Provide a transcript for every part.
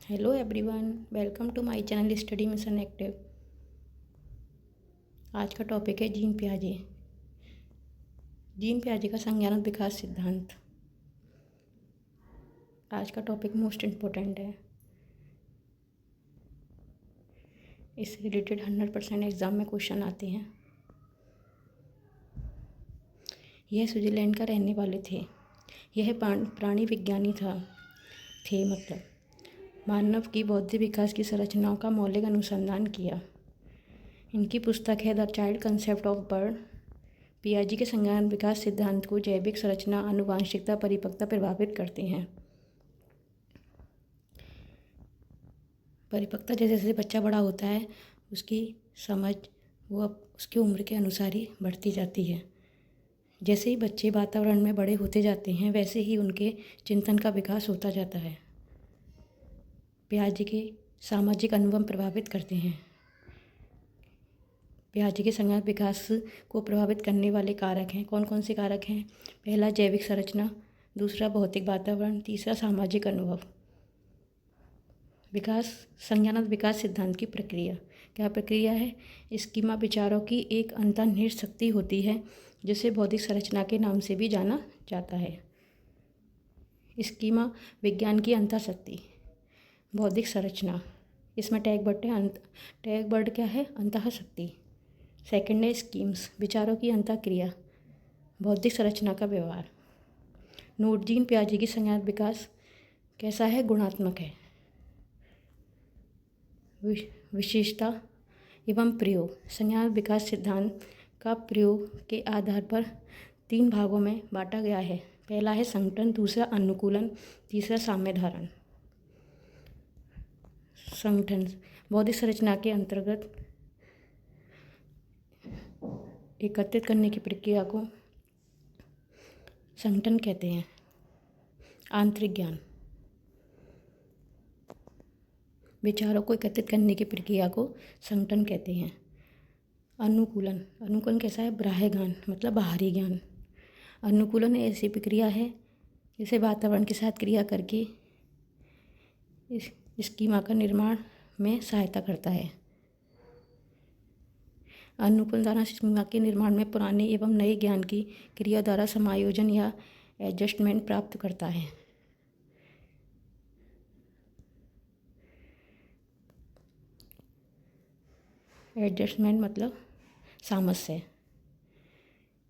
Hello everyone, welcome to my channel study mission active. आज का topic है gene पियाजे। Gene पियाजे का संज्ञानात्मक विकास सिद्धांत। आज का टॉपिक मोस्ट इम्पोर्टेंट है। इससे रिलेटेड 100% एग्ज़ाम में क्वेश्चन आते हैं। यह स्विट्ज़रलैंड का रहने वाले थे। यह प्राणी विज्ञानी थे मानव की बौद्धिक विकास की संरचनाओं का मौलिक अनुसंधान किया। इनकी पुस्तक है the child concept of bird. पियाजे के संज्ञानात्मक विकास सिद्धांत को जैविक संरचना, आनुवंशिकता, परिपक्वता प्रभावित करते हैं। परिपक्वता जैसे जैसे बच्चा बड़ा होता है उसकी समझ वो अब उसकी उम्र के अनुसार ही बढ़ती जाती है। जैसे ही बच्चे वातावरण में बड़े होते जाते हैं वैसे ही उनके चिंतन का विकास होता जाता है। पियाजे के सामाजिक अनुभव प्रभावित करते हैं। पियाजे के संज्ञानात्मक विकास को प्रभावित करने वाले कारक हैं। कौन कौन से कारक हैं? पहला जैविक संरचना, दूसरा भौतिक वातावरण, तीसरा सामाजिक अनुभव। संज्ञानात्मक विकास सिद्धांत की प्रक्रिया क्या प्रक्रिया है? स्कीमा विचारों की एक अंतर्निहित शक्ति होती है जिसे भौतिक संरचना के नाम से भी जाना जाता है। स्कीमा विज्ञान की अंतःशक्ति। भौतिक संरचना, इसमें टैग वर्ड क्या है? अंतःशक्ति। सेकंड है स्कीम्स, विचारों की अंतःक्रिया, भौतिक संरचना का व्यवहार। नोट, जीन पियाजे की संज्ञानात्मक विकास कैसा है? गुणात्मक है। विशेषता एवं प्रयोग। संज्ञानात्मक विकास सिद्धांत का प्रयोग के आधार पर 3 भागों में बांटा गया है। पहला है संगठन, दूसरा अनुकूलन, तीसरा साम्यधारण। संगठन बौद्धिक संरचना के अंतर्गत एकत्रित करने की प्रक्रिया को संगठन कहते हैं। आंतरिक ज्ञान, विचारों को एकत्रित करने की प्रक्रिया को संगठन कहते हैं। अनुकूलन कैसा है? बाह्य ज्ञान मतलब बाहरी ज्ञान। अनुकूलन ऐसी प्रक्रिया है जिसे वातावरण के साथ क्रिया करके इस स्कीमा का निर्माण में सहायता करता है। अनुकूलन द्वारा स्कीमा के निर्माण में पुराने एवं नए ज्ञान की क्रिया द्वारा समायोजन या एडजस्टमेंट प्राप्त करता है। एडजस्टमेंट मतलब सामंजस्य,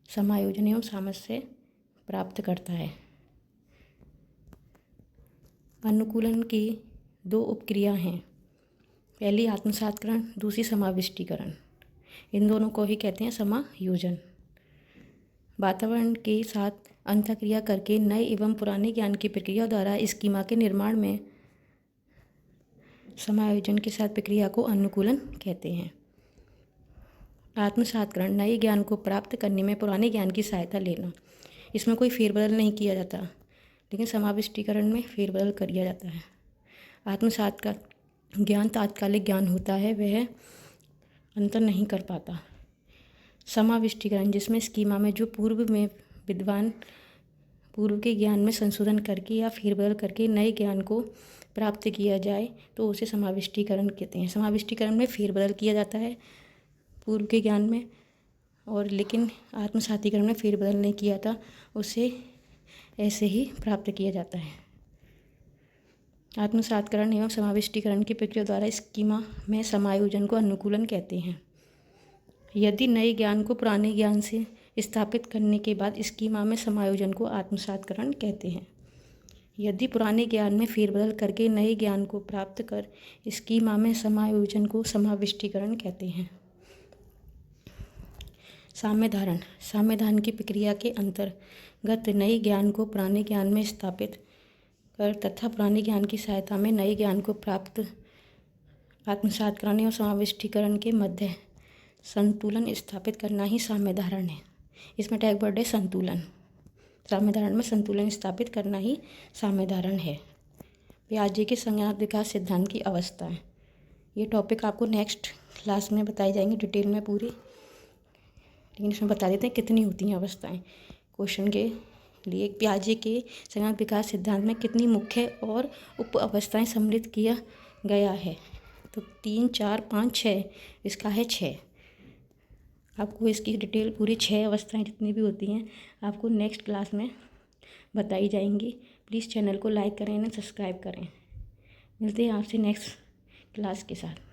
समायोजन एवं सामंजस्य प्राप्त करता है। अनुकूलन की 2 उपक्रिया हैं। पहली आत्मसात्करण, दूसरी समाविष्टीकरण। इन दोनों को ही कहते हैं समायोजन। वातावरण के साथ अंतःक्रिया करके नए एवं पुराने ज्ञान की प्रक्रिया द्वारा स्कीमा के निर्माण में समायोजन के साथ प्रक्रिया को अनुकूलन कहते हैं। आत्मसात्करण, नए ज्ञान को प्राप्त करने में पुराने ज्ञान की सहायता लेना। इसमें कोई फेरबदल नहीं किया जाता, लेकिन समाविष्टीकरण में फेरबदल किया जाता है। आत्मसात का ज्ञान तात्कालिक ज्ञान होता है, वह अंतर नहीं कर पाता। समाविष्टीकरण, जिसमें स्कीमा में जो पूर्व के ज्ञान में संशोधन करके या फेरबदल करके नए ज्ञान को प्राप्त किया जाए तो उसे समाविष्टीकरण कहते हैं। समाविष्टीकरण में फेरबदल किया जाता है पूर्व के ज्ञान में, और लेकिन आत्मसातीकरण में फेरबदल नहीं किया था, उसे ऐसे ही प्राप्त किया जाता है। आत्मसात्करण एवं समाविष्टीकरण की प्रक्रिया द्वारा स्कीमा में समायोजन को अनुकूलन कहते हैं। यदि नए ज्ञान को पुराने ज्ञान से स्थापित करने के बाद स्कीमा में समायोजन को आत्मसात्करण कहते हैं। यदि पुराने ज्ञान में फेरबदल करके नए ज्ञान को प्राप्त कर स्कीमा में समायोजन को समाविष्टीकरण कहते हैं। साम्यधारण की प्रक्रिया के अंतर्गत नए ज्ञान को पुराने ज्ञान में स्थापित कर तथा पुराने ज्ञान की सहायता में नए ज्ञान को प्राप्त आत्मसात्करण एवं समाविष्टीकरण के मध्य संतुलन स्थापित करना ही साम्यधारण है। इसमें टैग वर्ड है संतुलन। साम्यधारण में संतुलन स्थापित करना ही साम्यधारण है। पियाजे के संज्ञानात्मक विकास सिद्धांत की अवस्थाएं, ये टॉपिक आपको नेक्स्ट क्लास में बताई जाएंगी डिटेल में पूरी, लेकिन इसमें बता देते हैं कितनी होती हैं अवस्थाएं। क्वेश्चन के लिए पियाजे के संज्ञानात्मक विकास सिद्धांत में कितनी मुख्य और उप अवस्थाएं सम्मिलित किया गया है? तो 3, 4, 5, 6, इसका है 6। आपको इसकी डिटेल पूरी 6 अवस्थाएं जितनी भी होती हैं आपको नेक्स्ट क्लास में बताई जाएंगी। प्लीज़ चैनल को लाइक करें एंड सब्सक्राइब करें। मिलते हैं आपसे नेक्स्ट क्लास के साथ।